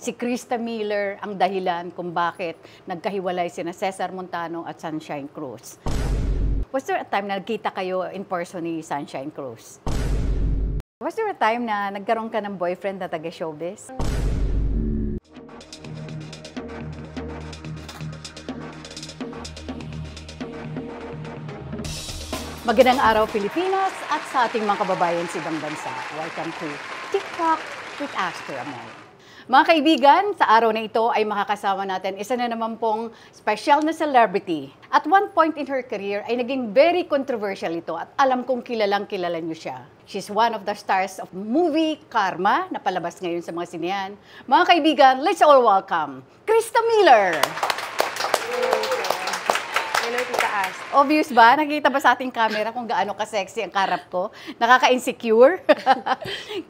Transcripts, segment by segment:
Si Krista Miller ang dahilan kung bakit nagkahiwalay sina Cesar Montano at Sunshine Cruz. Was there a time na nagkita kayo in person ni Sunshine Cruz? Was there a time na nagkaroon ka ng boyfriend na taga-showbiz? Magandang araw, Pilipinas, at sa ating mga kababayan sa ibang bansa. Welcome to TikTok with Astro Amor. Mga kaibigan, sa araw na ito ay makakasama natin isa na naman pong special na celebrity. At one point in her career ay naging very controversial ito at alam kong kilalang kilala niyo siya. She's one of the stars of movie Karma na palabas ngayon sa mga sinehan. Mga kaibigan, let's all welcome Krista Miller! Hello, Tita Ash. Obvious ba? Nakikita ba sa ating camera kung gaano ka-sexy ang karap ko? Nakaka-insecure?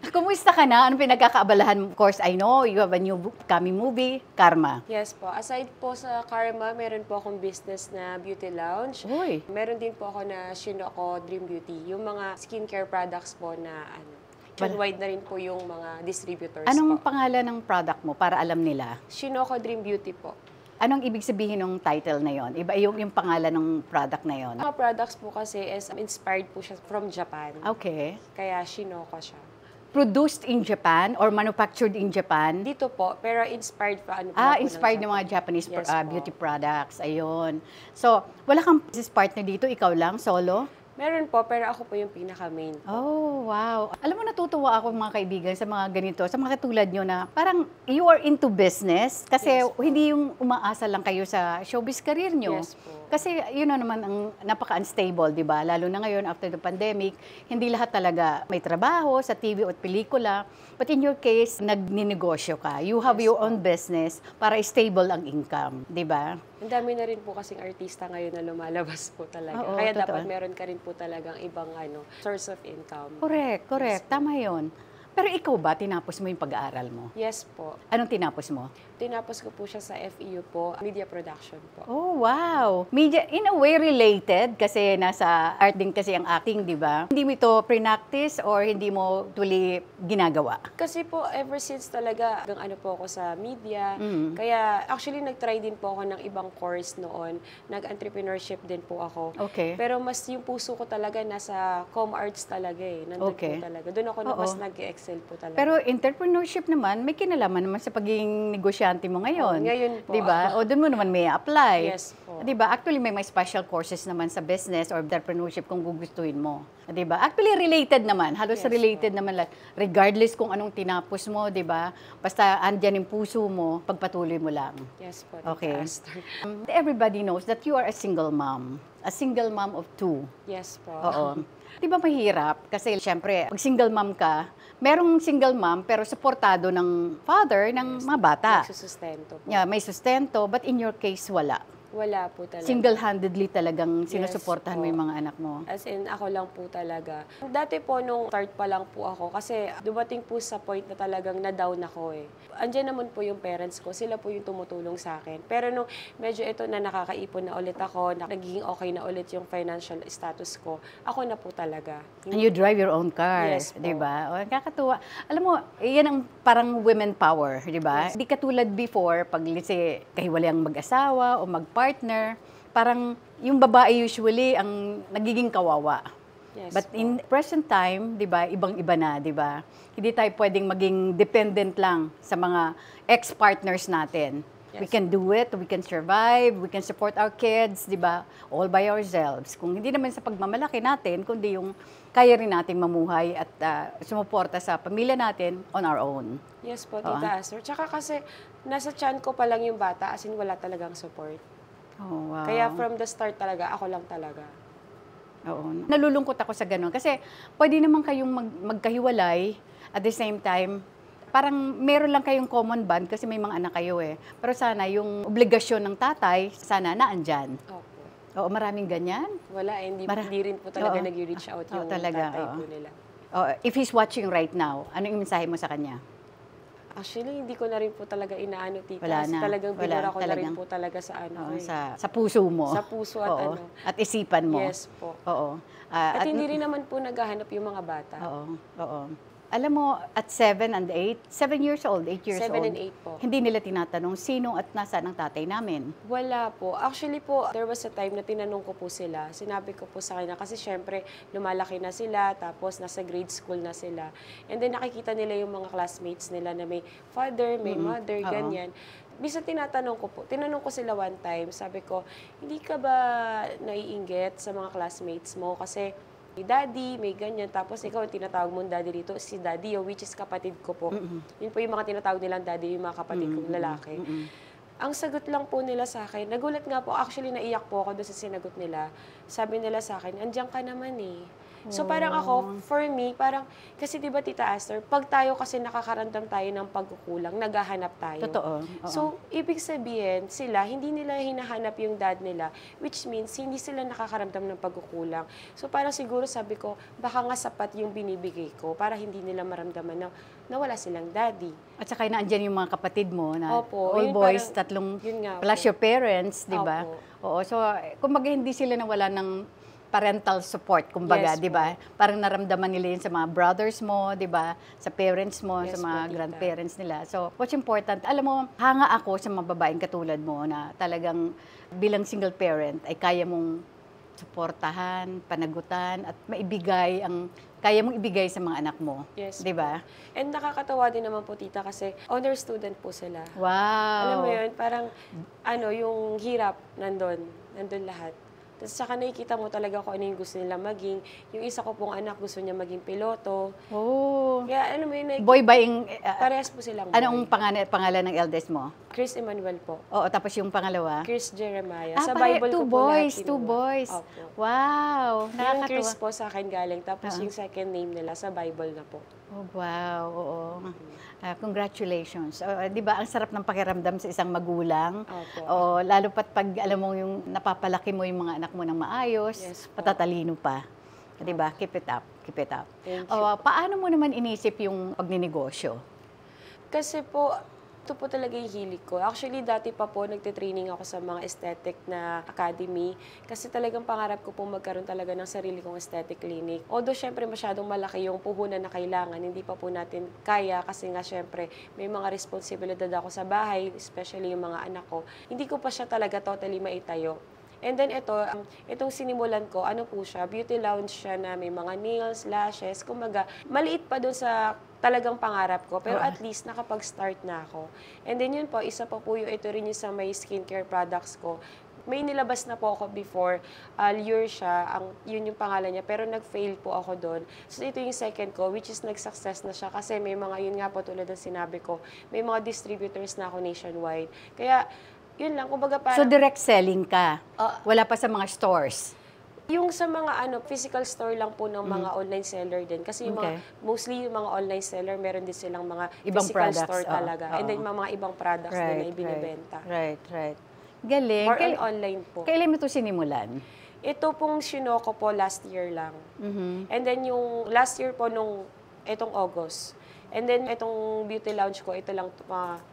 Kumusta ka na? Anong pinagkakaabalahan mo? Of course, I know you have a new coming movie, Karma. Yes po. Aside po sa Karma, meron po akong business na beauty lounge. Uy. Meron din po ako na Shinoko Dream Beauty. Yung mga skincare products po na wide na rin po yung mga distributors Anong po. pangalan ng product mo para alam nila? Shinoko Dream Beauty po. Anong ibig sabihin ng title na yon? Iba yung pangalan ng product na yon. Mga products po kasi is inspired po siya from Japan. Okay. Kaya Shinoko siya. Produced in Japan or manufactured in Japan? Dito po, pero inspired pa ano po Inspired ng mga Japanese Yes po. beauty products. Ayun. So, wala kang business partner dito? Ikaw lang? Solo? Meron po, pero ako po yung pinaka-main po. Oh, wow. Alam mo, natutuwa ako mga kaibigan sa mga ganito, sa mga katulad nyo na parang you are into business kasi Yes po. hindi yung umaasa lang kayo sa showbiz career nyo. Yes po. Kasi yun na naman ang napaka-unstable, di ba? Lalo na ngayon after the pandemic, hindi lahat talaga may trabaho sa TV o pelikula. But in your case, nagninegosyo ka. You have Yes your po. own business para stable ang income, di ba? Ang dami na rin po kasing artista ngayon na lumalabas po talaga. Oo, Kaya totoo. dapat meron ka rin po talagang ibang source of income. Correct. Tama yun. Pero ikaw ba, tinapos mo yung pag-aaral mo? Yes po. Anong tinapos mo? Tinapos ko po siya sa FEU po, media production po. Oh, wow. Media, in a way related kasi nasa art din kasi ang acting, di ba? Hindi mo ito pre-practice or hindi mo tuloy ginagawa? Kasi po, ever since talaga, hanggang po ako sa media. Mhm. Kaya actually, nag-try din po ako ng ibang course noon. Nag-entrepreneurship din po ako. Okay. Pero mas yung puso ko talaga nasa com arts talaga eh. Nandun Okay. po talaga. Doon ako na Oo. mas nag-excel po talaga. Pero entrepreneurship naman, may kinalaman naman sa pagiging negosyante mo ngayon. Ngayon po. Di ba? O doon mo naman may apply. Yes po. Di ba? Actually, may special courses naman sa business or entrepreneurship kung gugustuhin mo. Di ba? Actually, related naman. Halos Yes related po. naman lahat. Regardless kung anong tinapos mo, di ba? Basta andyan yung puso mo, pagpatuloy mo lang. Yes po. Okay. Tita Aster. Everybody knows that you are a single mom. A single mom of two. Yes po. Oo. Di ba mahirap? Kasi syempre, pag single mom ka, merong single mom pero supportado ng father ng mga bata. Nagsusustento po. Yeah, may sustento, but in your case, wala. Wala po talaga. Single-handedly talagang Yes sinusuportahan mo po. yung mga anak mo. As in, ako lang po talaga. Dati po, nung start pa lang po ako, kasi dumating po sa point na talagang na-down ako eh. Andiyan naman po yung parents ko, sila po yung tumutulong sa akin. Pero nung medyo ito na nakakaipon na ulit ako, nagiging okay na ulit yung financial status ko, ako na po talaga. And you drive your own car, Yes po. di ba? O, kakatuwa. Alam mo, yan ang parang women power, di ba? Hindi katulad before, pag let's say, kahiwalay ang mag-asawa o mag-partner, parang yung babae usually ang nagiging kawawa. Yes But po. in present time, 'di ba, ibang-iba na, 'di ba? Hindi tayo pwedeng maging dependent lang sa mga ex-partners natin. We Yes. can do it, we can survive, we can support our kids, 'di ba? All by ourselves. Kung hindi naman sa pagmamalaki natin, kundi yung kaya rin nating mamuhay at sumuporta sa pamilya natin on our own. Yes po, Oo. Tita Aster. Tsaka kasi, nasa tiyan ko pa lang yung bata, as in wala talagang support. Oh, wow. Kaya from the start talaga, ako lang talaga. Oo. Nalulungkot ako sa ganun. Kasi pwede naman kayong magkahiwalay at the same time, parang meron lang kayong common bond kasi may mga anak kayo eh. Pero sana yung obligasyon ng tatay, sana naandyan. Opo. Oo, maraming ganyan. Wala, hindi Mara- rin po talaga Oo. nag-reach out Oo, yung talaga, tatay oo. po nila. Oh, if he's watching right now, ano yung mensahe mo sa kanya? Actually, hindi ko na rin po talaga inaano, tita. Wala Kasi na. talagang Wala, binura ko na rin talagang- po talaga sa ano. Oo, ko eh. sa puso mo. Sa puso at Oo, ano. at isipan mo. Yes po. Oo. At hindi rin naman po naghahanap yung mga bata. Oo, oo. Alam mo, at 7 and 8, 7 years old, 8 years 7 old, and 8 po. hindi nila tinatanong sino at nasaan ang tatay namin. Wala po. Actually po, there was a time na tinanong ko po sila. Sinabi ko po sa kanya kasi syempre lumalaki na sila, tapos nasa grade school na sila. And then nakikita nila yung mga classmates nila na may father, may mother, Oo. ganyan. Bisa tinanong ko sila one time, sabi ko, hindi ka ba naiinggit sa mga classmates mo? Kasi may daddy, may ganyan, tapos ikaw ang tinatawag mong daddy dito, si daddy, which is kapatid ko po. Yun po yung mga tinatawag nilang daddy, yung mga kapatid kong lalaki. Ang sagot lang po nila sa akin, nagulat nga po, actually naiyak po ako doon sa sinagot nila. Sabi nila sa akin, andiyan ka naman eh. So parang ako, for me, parang, kasi di ba Tita Aster, pag tayo kasi nakakaramdam tayo ng pagkukulang, naghahanap tayo. Totoo. Oo. So, ibig sabihin, sila, hindi nila hinahanap yung dad nila, which means, hindi sila nakakaramdam ng pagkukulang. So, parang siguro sabi ko, baka nga sapat yung binibigay ko para hindi nila maramdaman na wala silang daddy. At saka naandyan yung mga kapatid mo na Opo, all yun boys, parang- tatlong yun nga plus po. your parents, di ba? Opo. Oo, so kumbaga hindi sila nawala ng parental support, kumbaga, Yes di ba? Parang naramdaman nila yun sa mga brothers mo, di ba? Sa parents mo, Yes sa po, mga tita. grandparents nila. So, what's important, alam mo, hanga ako sa mga babaeng katulad mo na talagang bilang single parent ay kaya mong suportahan, panagutan, at kaya mong ibigay sa mga anak mo. Yes Di ba? And nakakatawa din naman po, tita, kasi honor student po sila. Wow. Alam mo yun, parang, yung hirap, nandun lahat. Tapos saka nakikita mo talaga kung ano yung gusto nila maging. Yung isa ko pong anak, gusto niya maging piloto. Oh. Kaya alam mo yun, Boy ba yung... parehas po silang boy. anong pangalan ng eldest mo? Chris Emmanuel po. Oo, tapos yung pangalawa? Chris Jeremiah. Sa pare- Bible two ko po boys, lahat two kinuha. boys. Opo. Wow, Yung Chris nakakatuwa. po sa akin galing, tapos yung second name nila sa Bible na po. Oh, wow, oo. Congratulations. Di ba, ang sarap ng pakiramdam sa isang magulang. Opo. Oo, lalo pat pag alam mo yung napapalaki mo yung mga anak mo ng maayos, Yes po. patatalino pa. Di ba? Keep it up, keep it up. Thank you. Paano mo naman inisip yung pagninegosyo? Kasi po, ito po talaga yung hilig ko. Actually, dati pa po, nagtitraining ako sa mga aesthetic na academy. Kasi talagang pangarap ko po magkaroon talaga ng sarili kong aesthetic clinic. Although, syempre, masyadong malaki yung puhunan na kailangan. Hindi pa po natin kaya kasi nga, syempre, may mga responsibilidad ako sa bahay, especially yung mga anak ko. Hindi ko pa siya talaga totally maitayo. And then itong sinimulan ko, ano po siya, beauty lounge siya na may mga nails, lashes, kumbaga, maliit pa doon sa talagang pangarap ko, pero at least nakapag-start na ako. And then yun po, isa pa po yung ito rin yung sa may skincare products ko. May nilabas na po ako before, Lure siya, yun yung pangalan niya, pero nag-fail po ako doon. So ito yung second ko, which is nag-success na siya kasi may mga, yun nga po tulad ng sinabi ko, may mga distributors na ako nationwide. Kaya, yun lang, kumbaga So, parang... direct selling ka? Wala pa sa mga stores? Yung sa mga physical store lang po ng mga online seller din. Kasi yung Okay. mostly yung mga online seller, meron din silang mga Ibang physical products, store oo, talaga. oo. And then mga ibang products din na ibinibenta. Right. Galing. More on online po. Kailan mo ito sinimulan? Ito pong Shinoko po last year lang. Mhm. And then yung last year po itong August. And then itong beauty lounge ko, ito lang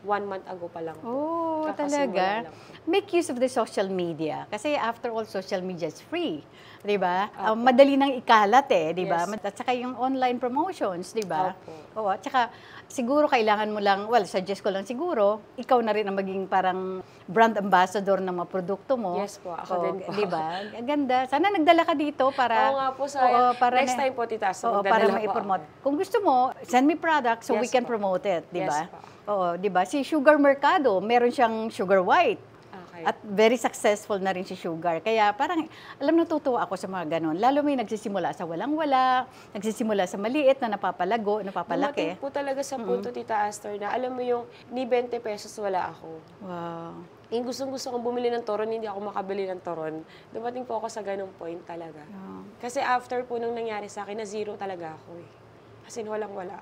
1 month ago pa lang po. Oh, Kakasimula talaga? lang po. Make use of the social media. Kasi after all, social media is free. Di ba? Madali nang ikalat di ba? Yes. At saka yung online promotions, di ba? Opo. Oo, at saka siguro kailangan mo lang, suggest ko lang siguro, ikaw na rin ang maging parang brand ambassador ng mga produkto mo. Yes po, ako din po. Di ba? Ang ganda. Sana nagdala ka dito para... Oo nga po, sayang. Next time po, Tita, para so magdadala po ma-promote. ako. Kung gusto mo, send me product so Yes we can po. promote it, di ba? Yes po. Oo, di ba? Si Sugar Mercado, meron siyang Sugar White. Okay. At very successful na rin si Sugar. Kaya parang, natutuwa ako sa mga ganun. Lalo may nagsisimula sa walang-wala, nagsisimula sa maliit na napapalago, napapalaki. Dumating po talaga sa punto, Tita Aster, na alam mo yung ni 20 pesos wala ako. Wow. Yung gustong-gusto kong bumili ng toron, hindi ako makabili ng toron. Dumating po ako sa ganung point talaga. Wow. Kasi after po nung nangyari sa akin, na zero talaga ako eh. Kasi walang-wala.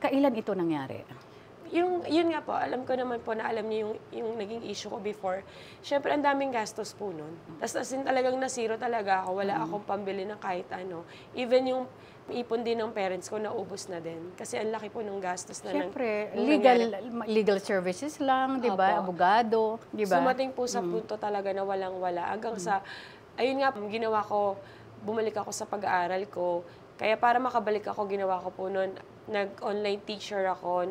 Kailan ito nangyari? Yun nga po, alam ko naman po na alam niyo yung naging issue ko before. Siyempre, ang daming gastos po nun. Tapos as in, talagang na zero talaga ako. Wala akong pambili ng kahit ano. Even yung ipon din ng parents ko, naubos na din. Kasi ang laki po ng gastos na Siyempre, nung legal services lang, di ba? Opo. Abogado, di ba? Sumating po sa punto talaga na walang-wala. Hanggang sa, ayun nga, ginawa ko, bumalik ako sa pag-aaral ko. Kaya para makabalik ako, ginawa ko po noon, nag-online teacher ako,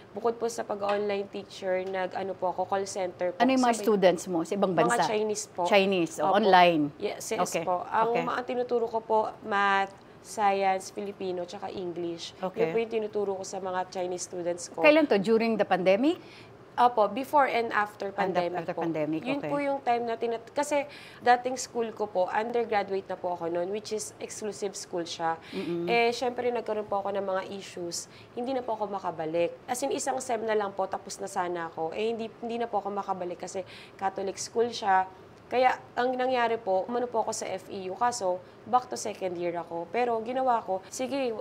bukod po sa pag-online teacher, ano po ako, call center po. Ano yung mga students mo sa ibang bansa? Mga Chinese po. Chinese, Opo. online. Yes, Okay. po. Ang Okay. mga tinuturo ko po, math, science, Filipino, tsaka English. Okay. Yun po yung tinuturo ko sa mga Chinese students ko. Kailan to? During the pandemic? Opo, before and after pandemic After po. pandemic, Yun okay. po yung time na kasi dating school ko po, undergraduate na po ako noon, which is exclusive school siya. Eh, syempre nagkaroon po ako ng mga issues, hindi na po ako makabalik. As in, isang SEM na lang po, tapos na sana ako. Eh, hindi na po ako makabalik kasi Catholic school siya. Kaya, ang nangyari po, umano po ako sa FEU, kaso, back to second year ako. Pero, ginawa ko, sige,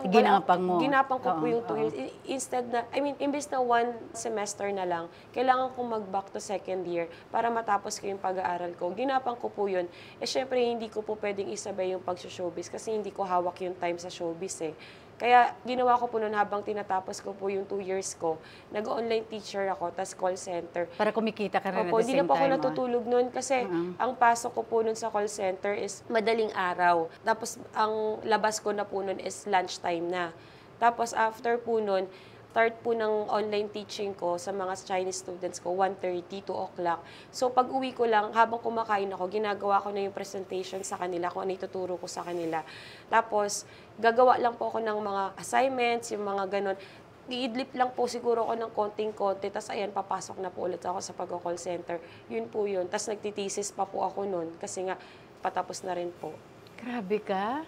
Ginapang mo. Ginapang ko po Oo, yung 2 years. Instead na, imbes na 1 semester na lang, kailangan kong mag-back to second year para matapos ko yung pag-aaral ko. Ginapang ko po yun. Eh, syempre, hindi ko po pwedeng isabay yung pag-showbiz kasi hindi ko hawak yung time sa showbiz eh. Kaya ginawa ko po noon habang tinatapos ko po yung 2 years ko, nag-online teacher ako, tas call center. Para kumikita ka rin at Opo, the hindi same na po ako time. natutulog noon kasi ang pasok ko po noon sa call center is madaling araw. Tapos ang labas ko na po noon is lunchtime na. Tapos after po noon, start po ng online teaching ko sa mga Chinese students ko, 1:30, 2 o'clock. So pag uwi ko lang, habang kumakain ako, ginagawa ko na yung presentation sa kanila, kung ano ituturo ko sa kanila. Tapos gagawa lang po ako ng mga assignments, yung mga ganon. I-idlip lang po siguro ako ng konting-konti, tapos ayan, papasok na po ulit ako sa pag-call center. Yun po yun. Tapos nagtitesis pa po ako noon kasi nga patapos na rin po. Grabe ka.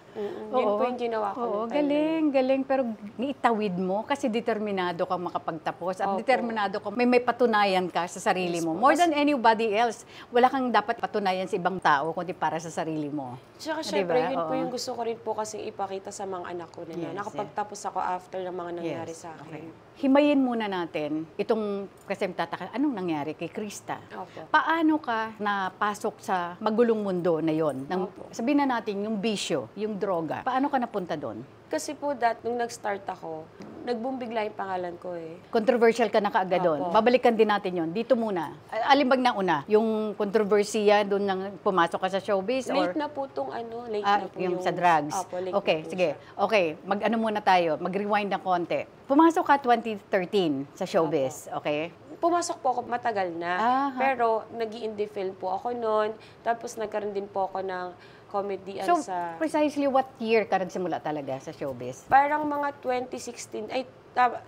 Yun po yung ginawa ko. Oo, nung time na yun. galing. Pero niitawid mo kasi determinado kang makapagtapos. At Opo. determinado ka, may patunayan ka sa sarili Yes mo. po. More than anybody else. Wala kang dapat patunayan sa ibang tao, kundi para sa sarili mo. Tsaka Diba? syempre, yun po Oo. yung gusto ko rin po kasi ipakita sa mga anak ko na Yes, nakapagtapos ako after ng mga nangyari Yes, sa akin. okay. Himayin muna natin itong, kasi tataka, anong nangyari kay Krista? Opo. Paano ka napasok sa magulong mundo na yon? Opo. Sabihin na natin yung bisyo, yung droga. Paano ka napunta doon? Kasi po nung nag-start ako, nag-boom bigla yung pangalan ko eh. Controversial ka na kaagad doon. Opo. Babalikan din natin yon. Dito muna. Alimbag na una, yung kontrobersiya doon nang pumasok ka sa showbiz? Late or na po itong late na po yung sa drugs. Opo, late Okay, na po sige. siya. Okay, mag-ano muna tayo, mag-rewind na konti. Pumasok ka 2013 sa showbiz, okay? Pumasok po ako matagal na, Aha. pero nag-i-indie film po ako noon. Tapos nagkaroon din po ako ng comedy So, sa... precisely what year ka nagsimula talaga sa showbiz? Parang mga 2016,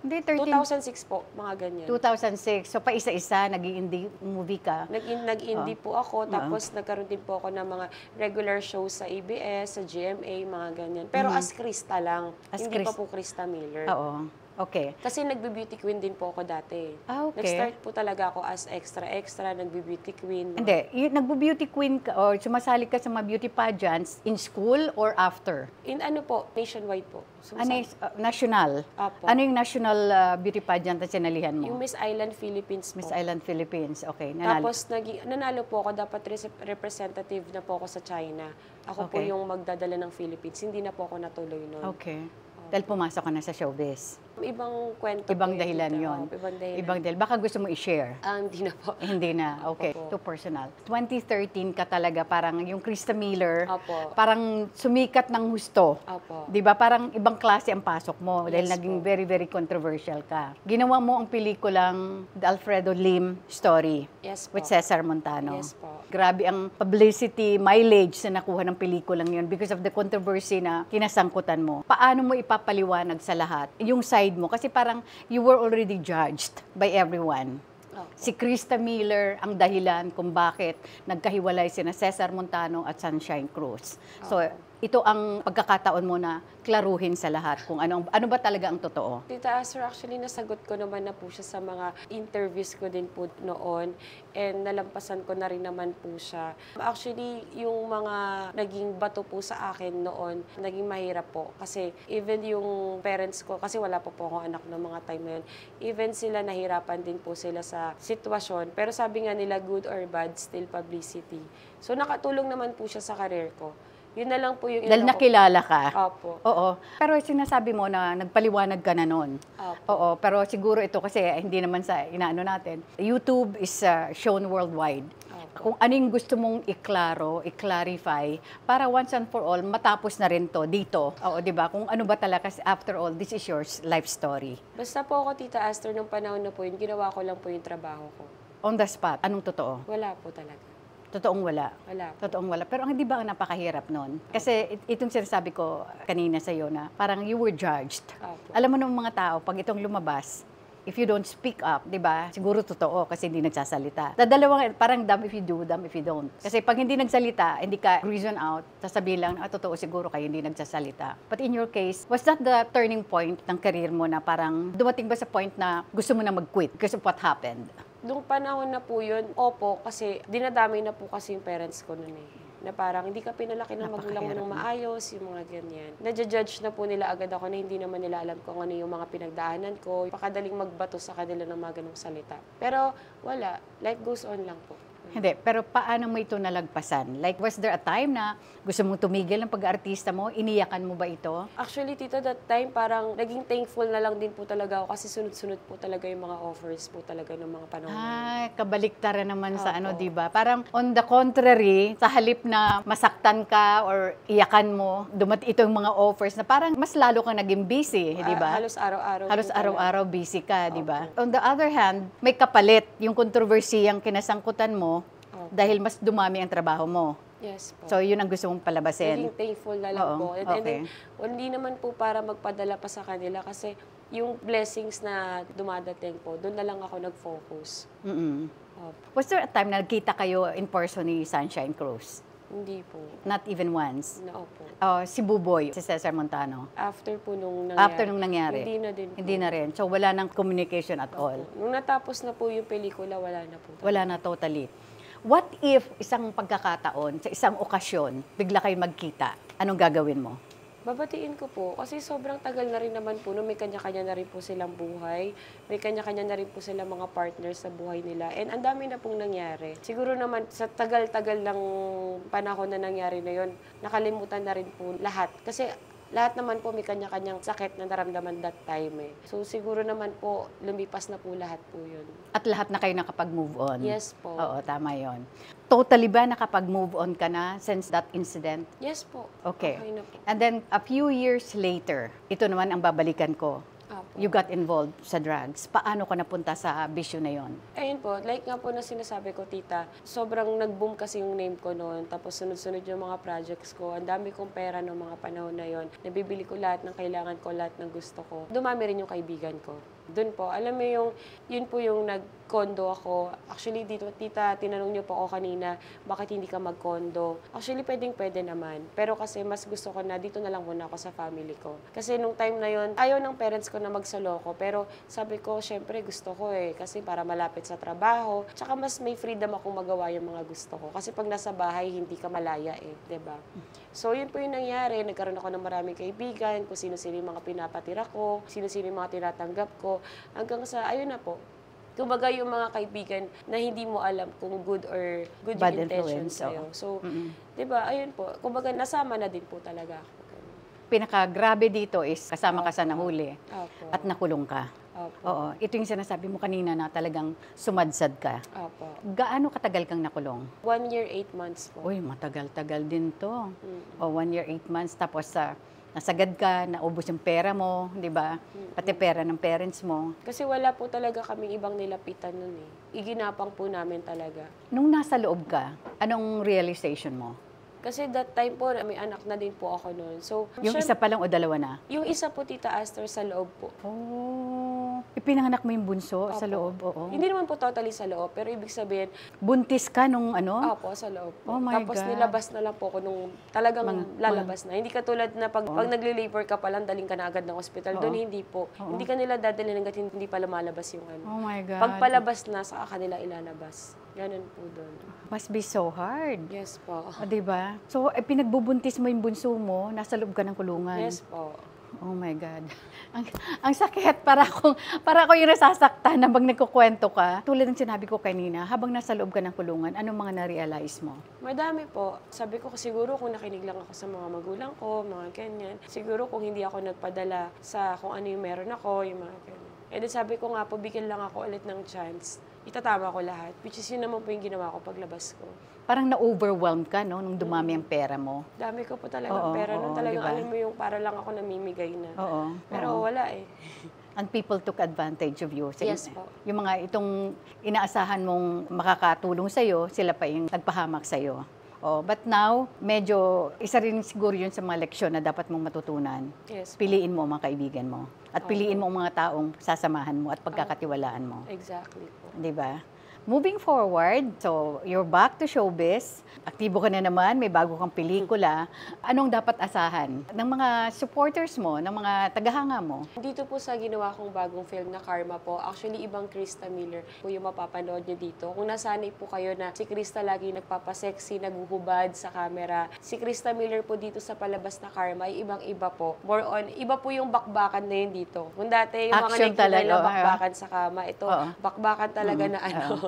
Hindi, 13. 2006 po, mga ganyan. 2006. So, pa isa-isa, nag-indie movie ka. Nag-indie po ako, tapos nagkaroon din po ako ng mga regular shows sa ABS, sa GMA, mga ganyan. Pero as Krista lang, As hindi pa Chris- po Krista Miller. Oo. Okay. Kasi nagbe-beauty queen din po ako dati. Ah, okay. Nag-start po talaga ako as extra, nagbe-beauty queen. Hindi, nagbo-beauty queen ka or sumasali ka sa mga beauty pageants in school or after? In ano po, nationwide po. Ano yung, national? Apo. Ano yung national beauty pageant na sinalihan mo? Yung Miss Island Philippines po. Miss Island Philippines. Okay, nanalo. Tapos nanalo po ako, dapat representative na po ako sa China. Ako po Okay. yung magdadala ng Philippines. Hindi na po ako natuloy noon. Okay. Dahil pumasok ka na sa showbiz. Ibang kwento Ibang po yun, dahilan tita. yon. Ibang dahilan. Ibang dahilan. Baka gusto mo i-share. Hindi na po. Hindi na. Okay. Opo. Too personal. 2013 ka talaga, parang yung Krista Miller, Opo. parang sumikat ng husto. Opo. Di ba? Parang ibang klase ang pasok mo dahil Yes naging po. very, very controversial ka. Ginawa mo ang pelikulang The Alfredo Lim Story Yes po. with Cesar Montano. Yes po. Grabe ang publicity mileage na nakuha ng pelikulang yun because of the controversy na kinasangkutan mo. Paano mo ipapaliwanag sa lahat yung side mo? Kasi parang you were already judged by everyone. Opo. Si Krista Miller ang dahilan kung bakit nagkahiwalay sina Cesar Montano at Sunshine Cruz. So, ito ang pagkakataon mo na klaruhin sa lahat kung ano ba talaga ang totoo. Tita Astor, actually nasagot ko naman na po siya sa mga interviews ko din po noon and nalampasan ko na rin naman po siya. Actually, yung mga naging bato po sa akin noon, naging mahirap po kasi even yung parents ko, kasi wala pa po akong anak ng mga time na yun, even sila nahirapan din po sila sa sitwasyon. Pero sabi nga nila, good or bad, still publicity. So nakatulong naman po siya sa career ko. Yun na lang po yung... Dahil nakilala ka. Opo. Oo. Pero sinasabi mo na nagpaliwanag ka na nun. Opo. Oo. Pero siguro ito kasi hindi naman sa inaano natin. YouTube is shown worldwide. Kung ano yung gusto mong iklaro, i-clarify, para once and for all, matapos na rin to dito. Oo, di ba? Kung ano ba talaga, kasi after all, this is your life story. Basta po ako, Tita Aster, nung panahon na po yun, ginawa ko lang po yung trabaho ko. On the spot, anong totoo? Wala po talaga. Totoong wala. Wala po. Totoong wala. Pero ang hindi ba napakahirap nun? Kasi itong sinasabi ko kanina sa'yo na parang you were judged. Opo. Alam mo ng mga tao, pag itong lumabas, if you don't speak up, di ba? Siguro totoo kasi hindi nagsasalita. Dadalawang, parang dumb if you do, dumb if you don't. Kasi pag hindi nagsalita, hindi ka reason out, sasabihin lang, totoo siguro kayo hindi nagsasalita. But in your case, was that the turning point ng career mo na parang dumating ba sa point na gusto mo na mag-quit because of what happened? Nung panahon na po yun, opo, kasi dinadamay na po kasi yung parents ko nun eh. Na parang hindi ka pinalaki ng magulang mo ng maayos, yung mga ganyan. Nadja-judge na po nila agad ako na hindi naman nila alam kung ano yung mga pinagdaanan ko. Pakadaling magbato sa kanila ng mga ganong salita. Pero wala, life goes on lang po. Hindi, pero paano mo ito nalagpasan? Like, was there a time na gusto mong tumigil ng pag-aartista mo? Iniyakan mo ba ito? Actually, tita, that time parang naging thankful na lang din po talaga ako kasi sunod-sunod po talaga yung mga offers po talaga ng mga panahon. Ay, kabaliktaran naman sa Opo. di ba? Parang on the contrary, sa halip na masaktan ka or iyakan mo, ito yung mga offers na parang mas lalo kang naging busy, di ba? Halos araw-araw. Halos po araw-araw busy ka, di ba? On the other hand, may kapalit yung kontrobersiyang kinasangkutan mo dahil mas dumami ang trabaho mo. Yes po. So, yun ang gusto mong palabasin. Naging thankful na lang Oo, po. And okay. then, hindi naman po para magpadala pa sa kanila kasi yung blessings na dumadating po, doon na lang ako nag-focus. Mm-mm. Opo. Was there a time na nagkita kayo in person ni Sunshine Cruz? Hindi po. Not even once? Na opo. Si Buboy, si Cesar Montano? After po nung nangyari. After nung nangyari? Hindi na din po. Hindi na rin. So, wala nang communication at Opo. all? Nung natapos na po yung pelikula, wala na po. Wala na totally. What if isang pagkakataon, sa isang okasyon, bigla kayo magkita? Anong gagawin mo? Babatiin ko po kasi sobrang tagal na rin naman po no, may kanya-kanya na rin po silang buhay. May kanya-kanya na rin po silang mga partners sa buhay nila. And ang dami na pong nangyari. Siguro naman sa tagal-tagal ng panahon na nangyari na yon, nakalimutan na rin po lahat. Kasi lahat naman po may kanya-kanyang sakit na naramdaman that time eh. So siguro naman po, lumipas na po lahat po yun. At lahat na kayo nakapag-move on? Yes po. Oo, tama yon. Totally ba nakapag-move on ka na since that incident? Yes po. Okay. Okay na po. And then, a few years later, ito naman ang babalikan ko. Apo. You got involved sa drugs. Paano ka napunta sa bisyo na yon? Ayun po, like nga po na sinasabi ko, tita, sobrang nag-boom kasi yung name ko noon. Tapos sunod-sunod yung mga projects ko. Ang dami kong pera noong mga panahon na yon. Nabibili ko lahat ng kailangan ko, lahat ng gusto ko. Dumami rin yung kaibigan ko. Doon po, alam mo yung, yun po yung nag-condo ako. Actually, dito, tita, tinanong niyo po ako kanina, bakit hindi ka mag-condo? Actually, pwedeng-pwede naman. Pero kasi mas gusto ko na, dito na lang muna ako sa family ko. Kasi nung time na yon, ayaw ng parents ko na magsalo ko. Pero sabi ko, syempre gusto ko eh. Kasi para malapit sa trabaho. Tsaka mas may freedom akong magawa yung mga gusto ko. Kasi pag nasa bahay, hindi ka malaya eh. 'Di ba? So, yun po yung nangyari. Nagkaroon ako ng maraming kaibigan, kung sino-sino yung mga pinapatira ko, sino-sino yung mga tinatanggap ko. Hanggang sa, ayun na po. Kumbaga yung mga kaibigan na hindi mo alam kung good or good Bad yung intentions influence, sa'yo. oo. So, 'di ba, ayun po. Kumbaga nasama na din po talaga ako. Pinaka-grabe dito is kasama ka sa nahuli Opo. at nakulong ka. Opo. Oo. Ito yung sinasabi mo kanina na talagang sumadsad ka. Opo. Gaano katagal kang nakulong? 1 year, 8 months po. Uy, matagal-tagal din to. O 1 year, 8 months. Tapos nasagad ka, naubos yung pera mo, di ba? Pati pera ng parents mo. Kasi wala po talaga kaming ibang nilapitan nun eh. Iginapang po namin talaga. Nung nasa loob ka, anong realization mo? Kasi that time po, may anak na din po ako noon. So, Yung isa pa lang o dalawa na? Yung isa po, Tita Aster, sa loob po. Oh, ipinanganak mo yung bunso sa Opo. loob, oo. Hindi naman po totally sa loob, pero ibig sabihin, Buntis ka nung ano? Opo, sa loob po. Oh my Tapos God. nilabas na lang po ako nung talagang lalabas na. Hindi katulad na pag nagle-labor ka pa lang, daling ka na agad ng hospital. Doon hindi po. Hindi ka nila dadalhin hanggat hindi pa lumalabas yung ano. Oh my God. Pag palabas na, saka kanila ilalabas. Ganun po doon. Must be so hard. Yes po. O, diba? So, pinagbubuntis mo yung bunso mo, nasa loob ka ng kulungan. Yes po. Oh my God. Ang sakit. Para ako yung nasasaktan habang nagkukwento ka. Tulad ng sinabi ko kanina, habang nasa loob ka ng kulungan, anong mga na-realize mo? Madami po. Sabi ko siguro kung nakinig lang ako sa mga magulang ko, mga ganyan. Siguro kung hindi ako nagpadala sa kung ano yung meron ako, yung mga ganyan. And then sabi ko nga po, bigyan lang ako ulit ng chance. Itatama ko lahat. Which is yun naman po yung ginawa ko paglabas ko. Parang na-overwhelmed ka, no, nung dumami ang pera mo. Dami ko po talaga Oo, pera. oo, Nung talagang diba? alam mo yung para lang ako namimigay na. Oo. Pero wala eh. And people took advantage of you. Yes po. Yung mga itong inaasahan mong makakatulong sa'yo, sila pa yung nagpahamak sa'yo. Oh, but now, medyo isa rin siguro yun sa mga leksyon na dapat mong matutunan. Yes po. Piliin mo ang mga kaibigan mo. At piliin mo ang mga taong sasamahan mo at pagkakatiwalaan mo. Exactly po. Di ba? Moving forward, so you're back to showbiz. Aktibo ka na naman, may bago kang pelikula. Anong dapat asahan ng mga supporters mo, ng mga tagahanga mo? Dito po sa ginawa kong bagong film na Karma po, actually ibang Krista Miller po yung mapapanood nyo dito. Kung nasanay po kayo na si Krista lagi nagpapasexy, naguhubad sa camera, si Krista Miller po dito sa palabas na Karma ay ibang-iba po. More on, iba po yung bakbakan na yun dito. Kung dati yung Action mga nagkilala talaga, bakbakan sa kama, ito Oo. bakbakan talaga na Oo.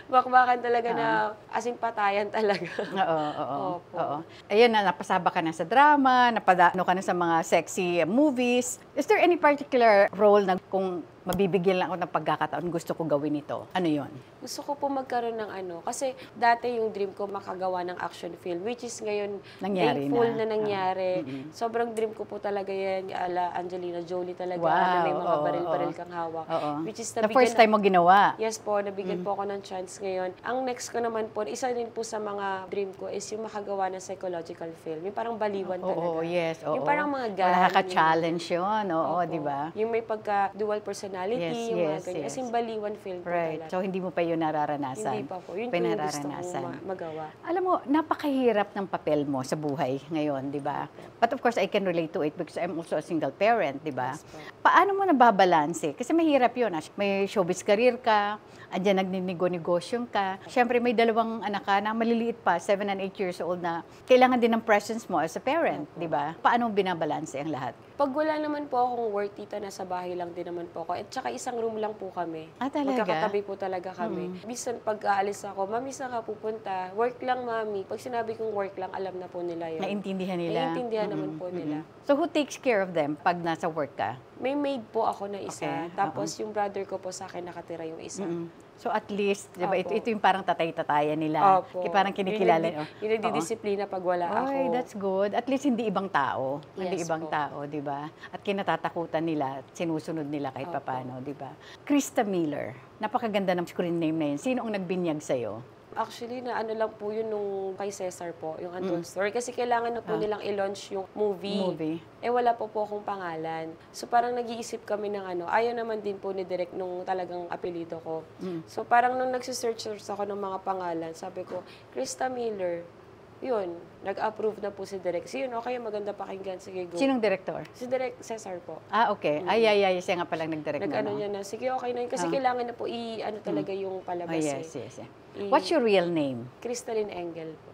bakbakan talaga na asing patayan talaga. Oo. Opo. Oo. Ayan na, napasaba ka na sa drama, napadano ka na sa mga sexy movies. Is there any particular role na kung mabibigyan lang ako ng pagkakataon, gusto ko gawin ito? Ano yon? Gusto ko po magkaroon ng kasi dati yung dream ko makagawa ng action film, which is ngayon Nangyari thankful na. na nangyari. Sobrang dream ko po talaga yan, ala Angelina Jolie talaga, Wow, na may mga oo, baril-baril oo. kang hawak. Oo. Which is The first time mo ginawa? Yes po, nabigyan po ako ng chance ngayon. Ang next ko naman po, isa din po sa mga dream ko is yung makagawa ng psychological film. Yung parang baliwan talaga. Oo, yes. Oo. Yung parang mga gang. Nakaka-challenge yun. Oo, Opo. di ba? Yung may pagka-dual personality, yung mga ganyan. As in, baliwan film po Right. talaga. So, hindi mo pa yun nararanasan? Hindi pa po. Yun po yung gusto kong Pinararanasan. magawa. Alam mo, napakahirap ng papel mo sa buhay ngayon, di ba? But of course, I can relate to it because I'm also a single parent, di ba? Yes po. Paano mo nababalanse? Kasi mahirap yun. May showbiz career ka, andyan nagninego-negosyon ka. Siyempre, may dalawang anak ka na maliliit pa, 7 and 8 years old na kailangan din ng presence mo as a parent, di ba? Paano mo binabalanse ang lahat? Pag wala naman po akong work, tita, nasa bahay lang din naman po ako. At saka isang room lang po kami. Ah, talaga? Magkakatabi po talaga kami. Bisan pag aalis ako, mami, saan ka pupunta? Work lang, mami. Pag sinabi kong work lang, alam na po nila yun. Naintindihan nila? Naiintindihan naman po nila. So, who takes care of them pag nasa work ka? May maid po ako na isa. Okay, Tapos yung brother ko po sa akin nakatira yung isa. So at least, di ba, Opo. ito yung parang tatay-tatayan nila. Opo. Kaya parang kinikilala. Yung nagdidisiplina pag wala ako. Ay, that's good. At least hindi ibang tao. Hindi Yes ibang po. tao, di ba? At kinatatakutan nila, at sinusunod nila kahit Opo. papano, di ba? Krista Miller. Napakaganda ng screen name na yun. Sino ang nagbinyag sa'yo? Actually, na ano lang po yun nung kay Cesar po, yung Untold Story. Kasi kailangan na po nilang i-launch yung movie. Eh, wala po akong pangalan. So, parang nag-iisip kami ng ayaw naman din po ni Direk nung talagang apelido ko. So, parang nung nagsisearch ako ng mga pangalan, sabi ko, Krista Miller. Yun, nag-approve na po si Direk. So, yun, okay, maganda pakinggan. Sige, go. Sinong director? Si Direk Cesar po. Ah, okay. Ay, siya nga palang nag-direct na. Nag-ano niya na, sige, okay na yun. Kasi kailangan na po talaga yung Oh, palabas yes. eh. What's your real name? Crystalline Engel po.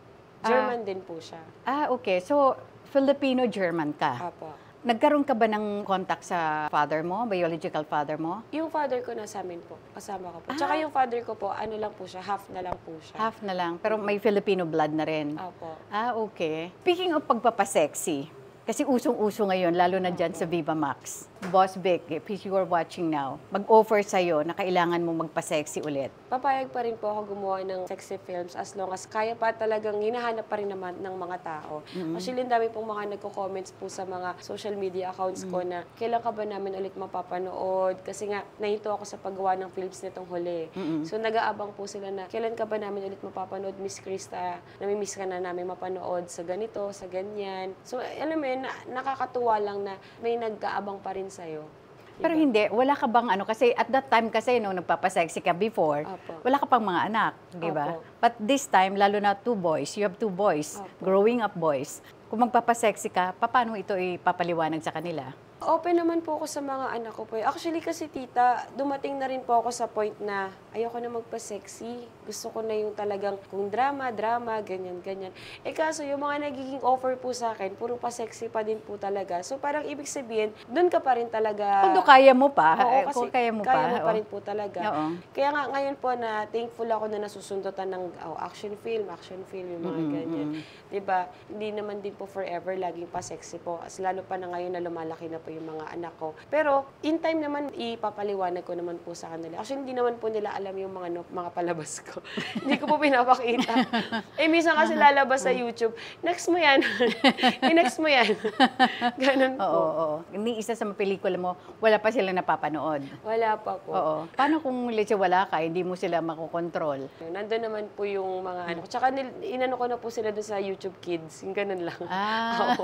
German din po siya. Ah, okay. So, Filipino-German ka. Apo. Nagkaroon ka ba ng contact sa father mo, biological father mo? Yung father ko nasa amin po, kasama ko po. Tsaka yung father ko po, ano lang po siya, half na lang po siya. Half na lang, pero may Filipino blood na rin. Apo. Ah, okay. Speaking of pagpapasexy, kasi usong-uso ngayon, lalo na dyan sa Viva Max. Boss Vic, if you are watching now, mag-offer sa'yo na kailangan mo magpa-sexy ulit. Papayag pa rin po ako gumawa ng sexy films as long as kaya pa talagang hinahanap pa rin naman ng mga tao. Actually, ang dami pong mga nagko-comments po sa mga social media accounts ko na kailan ka ba namin ulit mapapanood? Kasi nga, nahito ako sa paggawa ng films nitong huli. So, nag-aabang po sila na kailan ka ba namin ulit mapapanood, Miss Krista? Namimiss ka na namin mapanood sa ganito, sa ganyan. So, alam mo yun, nakakatuwa lang na may nag-aabang pa rin sa'yo. Pero hindi, wala ka bang ano, kasi at that time kasi nung nagpapasexy ka before, Opo. wala ka pang mga anak, di ba? Opo. But this time, lalo na 2 boys, you have 2 boys, Opo. growing up boys. Kung magpapasexy ka, paano ito ipapaliwanag sa kanila? Open naman po ako sa mga anak ko po. Actually kasi tita, dumating na rin po ako sa point na ayoko na magpa-sexy. Gusto ko na yung talagang kung drama, ganyan. Eh kaso yung mga nagiging offer po sa akin, puro pa-sexy pa din po talaga. So parang ibig sabihin, doon ka pa rin talaga. Kung kaya mo pa, Oo, kasi kung kaya mo pa pa. rin po talaga. Oo. Kaya nga ngayon po na thankful ako na nasusundutan ng action film, yung mga ganyan. 'Di ba? Hindi naman din po forever laging pa sexy po. As lalo pa na ngayon na lumalaki na po po yung mga anak ko. Pero in time naman, ipapaliwanag ko naman po sa kanila. Actually, hindi naman po nila alam yung mga palabas ko. Hindi ko po pinapakita. Minsan kasi lalabas sa YouTube, next mo yan. I-next mo yan. Ganun po. Oo. Hindi isa sa mga pelikula mo, wala pa sila napapanood. Wala pa po. Oo. Paano kung let's say wala ka, hindi mo sila makokontrol? Nandun naman po yung mga ano. Tsaka inano ko na po sila doon sa YouTube Kids. Yung ganun lang. Oo.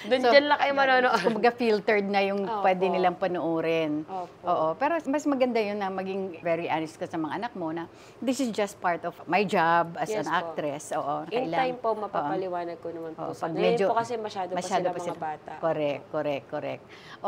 Doon So, dyan lang kayo manonood. Kumbaga filtered na yung Opo. pwede nilang panoorin. Opo. Oo. Pero mas maganda yun na maging very honest ka sa mga anak mo na this is just part of my job as Yes an po. actress. Oo. In time po, mapapaliwanag ko naman po. Pag Ngayon medyo, po kasi masyado pa sila mga bata. Correct.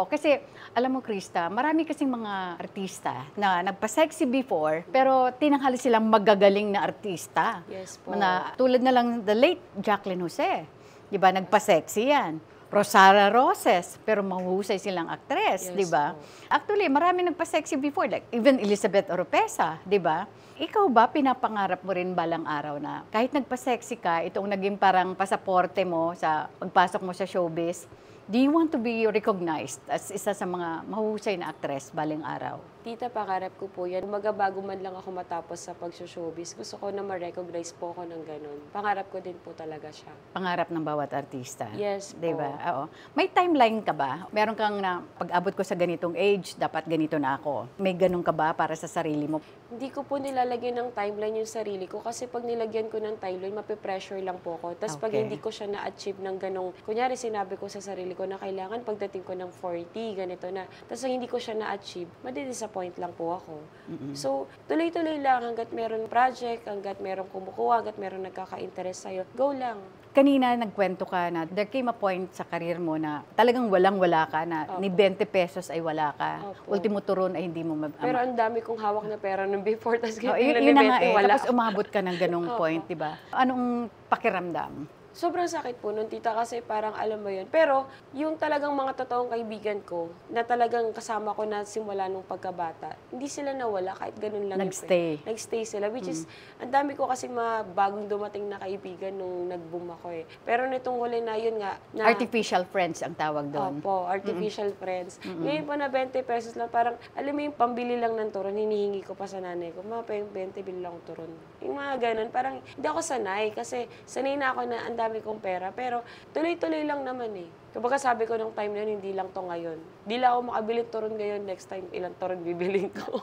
Kasi, alam mo, Krista, marami kasing mga artista na nagpa-sexy before, pero tinanghali silang magagaling na artista. Yes po. Na, tulad na lang the late Jacqueline Jose. Di ba, nagpa-sexy yan. Rosara Roses, pero mahuhusay silang actress, Yes di ba? po. Actually, marami nagpa-sexy before, like even Elizabeth Oropesa, di ba? Ikaw ba, pinapangarap mo rin balang araw na kahit nagpa-sexy ka, itong naging parang pasaporte mo sa pagpasok mo sa showbiz, do you want to be recognized as isa sa mga mahuhusay na actress balang araw? Tita, pangarap ko po yan. Umaga bago man lang ako matapos sa pag-showbiz, gusto ko na ma-recognize po ako ng ganun. Pangarap ko din po talaga siya. Pangarap ng bawat artista. Yes po. Di ba? Oo. May timeline ka ba? Meron kang na pag-abot ko sa ganitong age, dapat ganito na ako. May ganun ka ba para sa sarili mo? Hindi ko po nilalagyan ng timeline yung sarili ko kasi pag nilagyan ko ng timeline, mape-pressure lang po ako. Tapos pag Okay. hindi ko siya na-achieve ng ganong, kunyari sinabi ko sa sarili ko na kailangan pagdating ko ng 40, ganito na. Tapos hindi ko siya na-achieve, madidisappoint lang po ako. So, tuloy-tuloy lang hanggat meron project, hanggat meron kumukuha, hanggat meron nagkaka-interest sa'yo, go lang. Kanina nagkwento ka na there came a point sa karir mo na talagang walang-wala ka na ni 20 pesos ay wala ka. Opo. Ultimo turon ay hindi mo Pero ang dami kong hawak na pera nung before, tapos Oh, ngayon yun na nga eh. wala. Tapos umabot ka ng ganong Opo. point, di ba? Anong pakiramdam? Sobrang sakit po nun, tita, kasi parang alam mo yun. Pero yung talagang mga totoong kaibigan ko, na talagang kasama ko na simula nung pagkabata, hindi sila nawala kahit ganun lang. Nagstay. Nagstay sila, which is, ang dami ko kasi mga bagong dumating na kaibigan nung nag-boom ako eh. Pero nitong huli na yun nga, na, Artificial friends ang tawag doon. Opo, artificial friends. Ngayon po na 20 pesos lang, parang, alam mo yung pambili lang ng turon, hinihingi ko pa sa nanay ko, mga 20, bili lang ko turon. Yung mga ganun, parang hindi ako sanay, kasi sanay na ako na ang dami kong pera, pero tuloy-tuloy lang naman eh. Kumbaga sabi ko nung time na yun, hindi lang to ngayon. Hindi lang ako makabili turon ngayon, next time ilang turon bibiling ko.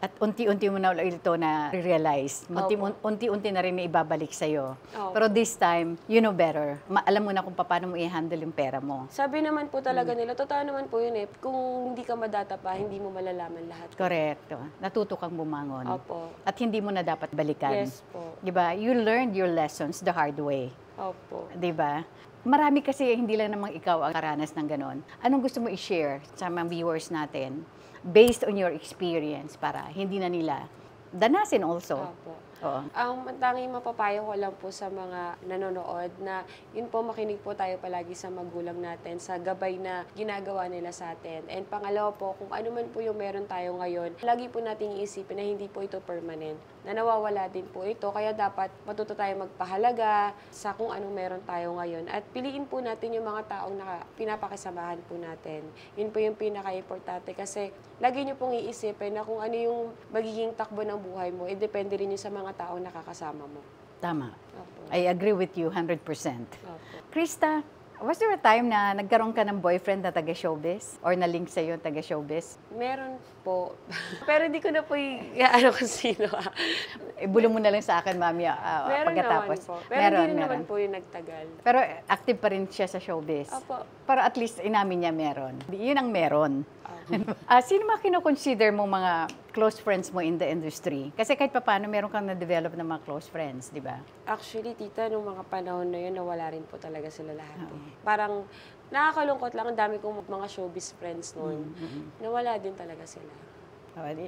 At unti-unti mo na ulit ito na realize. Opo. Unti-unti na rin may ibabalik sa'yo. Opo. Pero this time, you know better. Alam mo na kung paano mo i-handle yung pera mo. Sabi naman po talaga nila, totoo naman po yun eh, kung hindi ka madata pa, hindi mo malalaman lahat. Correct. Natuto kang bumangon. Opo. At hindi mo na dapat balikan. Yes po. Di ba? You learned your lessons the hard way. Opo. Di ba? Marami kasi hindi lang namang ikaw ang karanas ng ganon. Anong gusto mo i-share sa mga viewers natin based on your experience para hindi na nila danasin also? Opo. Oo. Ang tanging mapapayo ko lang po sa mga nanonood na yun po, makinig po tayo palagi sa magulang natin sa gabay na ginagawa nila sa atin. And pangalawa po, kung ano man po yung meron tayo ngayon, lagi po nating iisipin na hindi po ito permanent, na nawawala din po ito. Kaya dapat matuto tayo magpahalaga sa kung anong meron tayo ngayon. At piliin po natin yung mga taong pinapakisamahan po natin. Yun po yung pinaka-importante kasi lagi nyo pong iisipin na kung ano yung magiging takbo ng buhay mo, depende rin yun sa mga taong nakakasama mo. Tama. Opo. I agree with you 100%. Opo. Krista, was there a time na nagkaroon ka ng boyfriend na taga-showbiz? Or na-link sa'yo taga-showbiz? Meron po. Pero hindi ko na po ano kung sino. Ibulong mo na lang sa akin, mami, Meron pagkatapos. naman po. Pero hindi rin naman po yung nagtagal. Pero active pa rin siya sa showbiz. Opo. Pero at least inamin niya meron. Yun ang meron. Opo. Sino mga kinoconsider mo mga close friends mo in the industry? Kasi kahit papaano, meron kang na-develop ng mga close friends, di ba? Actually, tita, nung mga panahon na yun, nawala rin po talaga sila lahat. Parang nakakalungkot lang, ang dami kong mga showbiz friends noon. Nawala din talaga sila.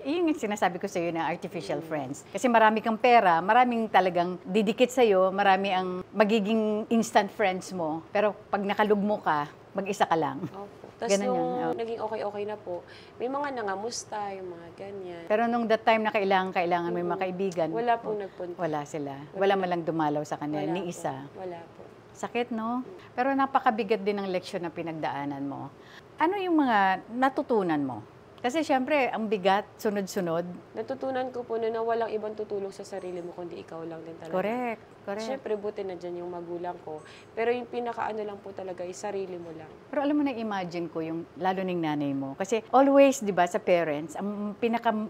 Yun yung sinasabi ko sa iyo na artificial friends. Kasi marami kang pera, maraming talagang didikit sa iyo, marami ang magiging instant friends mo. Pero pag nakalugmo ka, mag-isa ka lang. Opo. Tapos Ganun nung yan, naging okay-okay na po, may mga nangamusta, yung mga ganyan. Pero nung that time na kailangan may mga kaibigan, Wala pong nagpunta. wala sila. Wala man lang dumalaw sa kanila, Wala ni po. isa. Wala po. Sakit, no? Pero napakabigat din ng leksyon na pinagdaanan mo. Ano yung mga natutunan mo? Kasi syempre, ang bigat, sunod-sunod. Natutunan ko po na walang ibang tutulong sa sarili mo kundi ikaw lang din talaga. Correct, correct. Siyempre, buti na dyan yung magulang ko. Pero yung pinakaano lang po talaga, is sarili mo lang. Pero alam mo na, imagine ko yung lalo ng nanay mo. Kasi always, di ba, sa parents, ang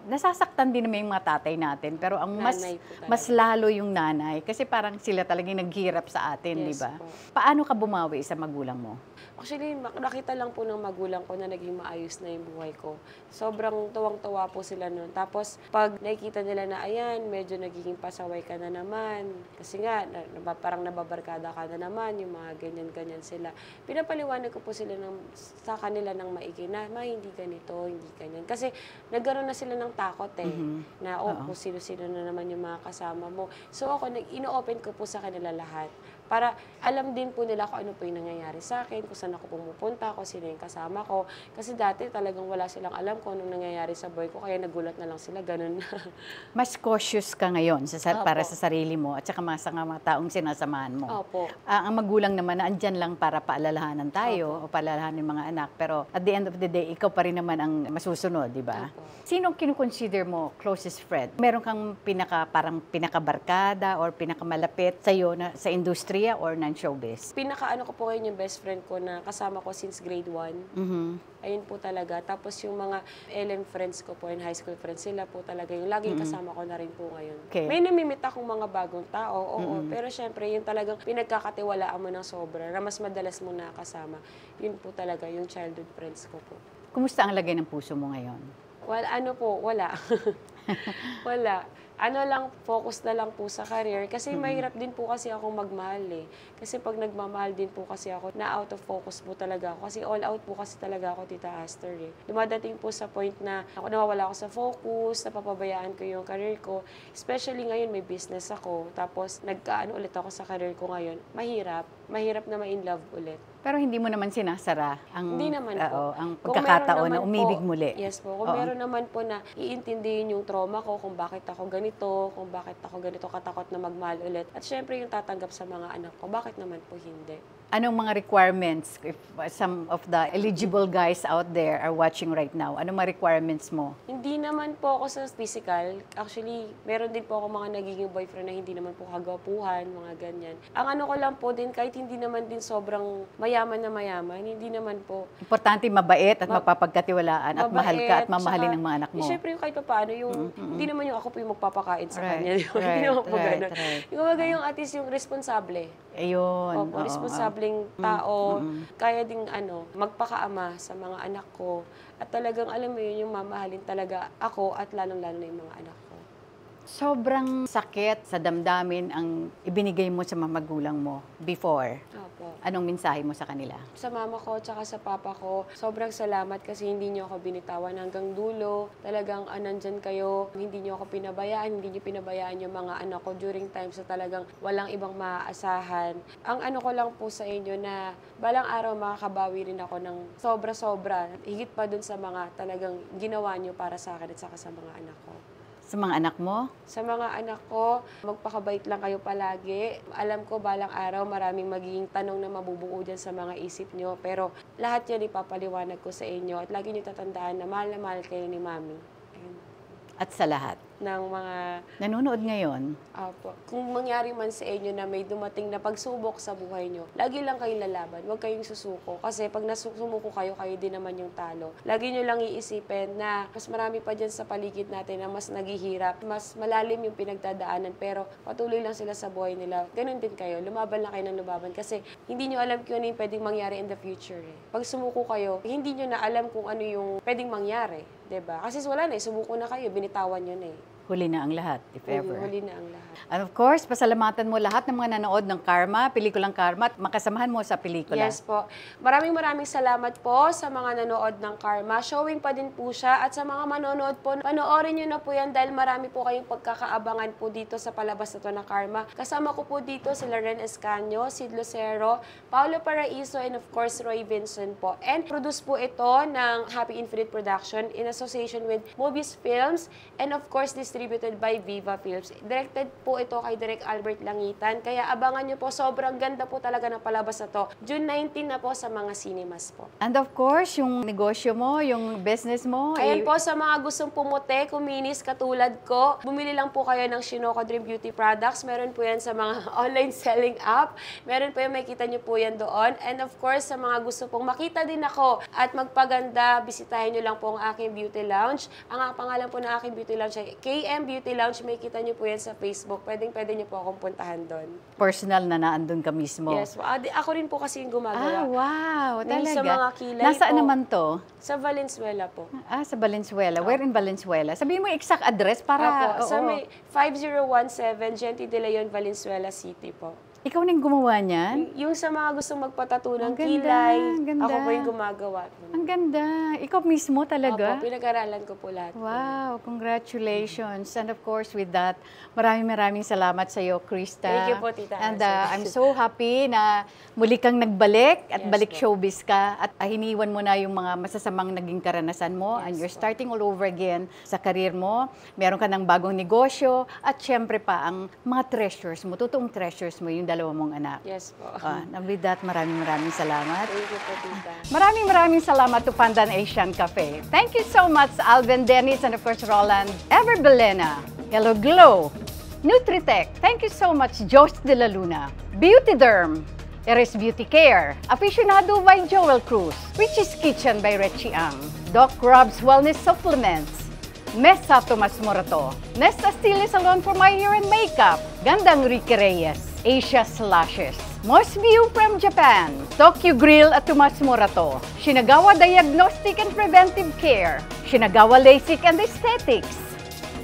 nasasaktan din naman yung mga tatay natin. Pero ang Nanay po talaga. mas lalo yung nanay. Kasi parang sila talagang naghirap sa atin, di Yes ba? po. Paano ka bumawi sa magulang mo? Actually, nakita lang po ng magulang ko na naging maayos na yung buhay ko. Sobrang tuwang-tuwa po sila noon. Tapos, pag nakikita nila na, ayan, medyo nagiging pasaway ka na naman. Kasi nga, parang nababarkada ka na naman, yung mga ganyan-ganyan sila. Pinapaliwanag ko po sila sa kanila ng maigi na, hindi ganito, hindi ganyan. Kasi, nagkaroon na sila ng takot na, kung sino-sino na naman yung mga kasama mo. So, ako, ino-open ko po sa kanila lahat. Para alam din po nila kung ano po yung nangyayari sa akin, kung saan ako pumupunta, kung sino yung kasama ko. Kasi dati talagang wala silang alam kung anong nangyayari sa buhay ko, kaya nagulat na lang sila, ganun na. Mas cautious ka ngayon para Opo. sa sarili mo at saka sa mga taong sinasamahan mo. Opo. Ang magulang naman na andyan lang para paalalahanan tayo o paalalahanan ng mga anak. Pero at the end of the day, ikaw pa rin naman ang masusunod, di ba? Opo. Sino kinukonsider mo closest friend? Meron kang parang pinakabarkada or pinakamalapit sa'yo na, sa industriya or non-showbiz? Pinakaano ko po ngayon yung best friend ko na kasama ko since grade 1. Mhm. Ayun po talaga. Tapos yung mga LM friends ko po and high school friends, sila po talaga yung laging kasama ko na rin po ngayon. Okay. May namimit akong mga bagong tao, oo. Pero syempre, yung talagang pinagkakatiwalaan mo ng sobra na mas madalas mo nakasama. Yun po talaga yung childhood friends ko po. Kumusta ang lagay ng puso mo ngayon? Well, wala. Wala. Focus na lang po sa career. Kasi mahirap din po kasi akong magmahal eh. Kasi pag nagmamahal din po kasi ako, na out of focus po talaga ako. Kasi all out po kasi talaga ako, Tita Aster eh. Dumadating po sa point na nawawala ako sa focus, napapabayaan ko yung career ko. Especially ngayon, may business ako. Tapos ulit ako sa career ko ngayon. Mahirap na ma-in love ulit. Pero hindi mo naman sinasara ang, Hindi naman po. ang Kung pagkakataon meron na naman umibig po, muli. Yes po. Kung meron naman po na iintindihin yung trauma ko, kung bakit ako ganito, kung bakit ako ganito katakot na magmahal ulit. At syempre yung tatanggap sa mga anak ko, bakit naman po hindi? Anong mga requirements if some of the eligible guys out there are watching right now? Anong mga requirements mo? Hindi naman po ako sa physical. Actually, meron din po ako mga nagiging boyfriend na hindi naman po kagwapuhan, mga ganyan. Ang ano ko lang po din, kahit hindi naman din sobrang mayaman na mayaman, hindi naman po. Importante mabait at mapapagkatiwalaan at mahal ka at Mabait, mamahalin tsaka, ng mga anak mo. Siyempre yung kahit pa paano, hindi naman yung ako po yung magpapakain sa Right, kanya. Hindi naman po ganun. right. Yung mga yung at least yung responsable. Ayun. Opo, responsableng tao, kaya ding magpakaama sa mga anak ko. At talagang alam mo yun, yung mamahalin talaga ako at lalong-lalo na yung mga anak ko. Sobrang sakit sa damdamin ang ibinigay mo sa mga magulang mo before. Opo. Anong mensahe mo sa kanila? Sa mama ko tsaka sa papa ko, sobrang salamat kasi hindi niyo ako binitawan hanggang dulo. Talagang nandyan kayo, hindi niyo ako pinabayaan, hindi niyo pinabayaan yung mga anak ko during times na talagang walang ibang maaasahan. Ang ano ko lang po sa inyo na balang araw makakabawi rin ako ng sobra-sobra, higit pa dun sa mga talagang ginawa niyo para sa akin at saka sa mga anak ko. Sa mga anak mo? Sa mga anak ko, magpakabait lang kayo palagi. Alam ko, balang araw, maraming magiging tanong na mabubuo dyan sa mga isip nyo. Pero lahat yan ipapaliwanag ko sa inyo. At lagi nyo tatandaan na mahal kayo ni Mami. Ayun. At sa lahat? Ng mga... Nanonood ngayon? Opo. Kung mangyari man sa inyo na may dumating na pagsubok sa buhay nyo, lagi lang kayong lalaban. Huwag kayong susuko. Kasi pag nasumuko kayo, kayo din naman yung talo. Lagi nyo lang iisipin na mas marami pa dyan sa paligid natin na mas naghihirap, mas malalim yung pinagdadaanan, pero patuloy lang sila sa buhay nila. Ganun din kayo. Lumaban lang kayo ng lumaban. Kasi hindi nyo alam kung ano yung pwedeng mangyari in the future. Eh. Pag sumuko kayo, hindi nyo na alam kung ano yung pwedeng mangyari. 'Di ba? Kasi wala na, sumuko na kayo, binitawan nyo na eh. Huli na ang lahat, if ever. Huli na ang lahat. And of course, pasalamatan mo lahat ng mga nanood ng Karma, pelikulang Karma, at makasamahan mo sa pelikula. Yes po. Maraming salamat po sa mga nanood ng Karma. Showing pa din po siya. At sa mga manonood po, panoorin nyo na po yan dahil marami po kayong pagkakaabangan po dito sa palabas na to na Karma. Kasama ko po dito si Loren Escanio, Sid Lucero, Paolo Paraiso, and of course, Roy Vincent po. And produce po ito ng Happy Infinite Production in association with Movies Films. And of course, this distributed by Viva Films. Directed po ito kay Direk Albert Langitan. Kaya abangan nyo po, sobrang ganda po talaga ng palabas na to. June 19 na po sa mga cinemas po. And of course, yung negosyo mo, yung business mo. Ayan po, sa mga gustong pumuti, kuminis katulad ko, bumili lang po kayo ng Shinoco Dream Beauty products. Meron po yan sa mga online selling app. Meron po yan, makikita nyo po yan doon. And of course, sa mga gusto pong makita din ako at magpaganda, bisitahin nyo lang po ang aking beauty lounge. Ang pangalan po ng aking beauty lounge ay KM Beauty Lounge. Makikita nyo po yan sa Facebook. Pwede nyo po akong puntahan doon. Personal na naandun ka mismo. Yes. Ako rin po kasi yung gumagawa. Wow, talaga. Sa mga kilay Nasaan po. naman to? Sa Valenzuela po. Sa Valenzuela. Where in Valenzuela? Sabihin mo yung exact address para... Sa may 5017 Gente de Leon, Valenzuela City po. Ikaw na yung gumawa niyan? Yung sa mga gustong magpatato ng Ang ganda, kilay, ang ganda. ako po yung gumagawa. Ang ganda. Ikaw mismo talaga? Opo, pinag-aralan ko po lahat. Wow, congratulations. And of course, with that, maraming salamat sa iyo, Krista. Thank you po, Tita And Arcel. I'm so happy na muli kang nagbalik at Yes balik po. showbiz ka at hiniwan mo na yung mga masasamang naging karanasan mo and you're starting all over again sa career mo. Meron ka ng bagong negosyo at syempre pa ang mga treasures mo, totoong treasures mo, yung dalawa mong anak. Yes po. And with that, maraming salamat. Thank you po, Tita. Maraming salamat to Pandan Asian Cafe. Thank you so much, Alvin Dennis, and of course, Roland Ever Belena. Hello Glow. Nutritech. Thank you so much, Josh De La Luna. Beauty Derm. Eres Beauty Care. Aficionado by Joel Cruz. Richie's Kitchen by Richie Ang. Doc Rob's Wellness Supplements. Mesa Tomas Morato. Nesta Stile Salon for my hair and makeup. Gandang Ricky Reyes. Asia Slashes. Most View from Japan. Tokyo Grill at Tomas Morato. Shinagawa Diagnostic and Preventive Care. Shinagawa LASIK and Aesthetics.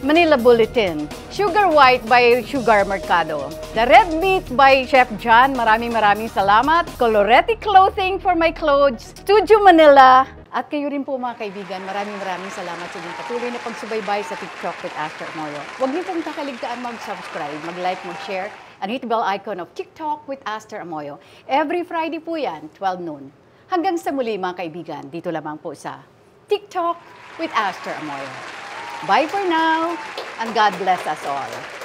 Manila Bulletin. Sugar White by Sugar Mercado. The Red Meat by Chef John. Maraming salamat. Coloretti Clothing for my clothes. Studio Manila. At kayo rin po mga kaibigan, maraming salamat sa inyong patuloy na pagsubaybay sa TikTok with Aster Moyo. Huwag niyo pong kakaligtaan mag-subscribe, mag-like, mag-share, and hit the bell icon of TikTok with Aster Amoyo. Every Friday po yan, 12 noon. Hanggang sa muli mga kaibigan, dito lamang po sa TikTok with Aster Amoyo. Bye for now, and God bless us all.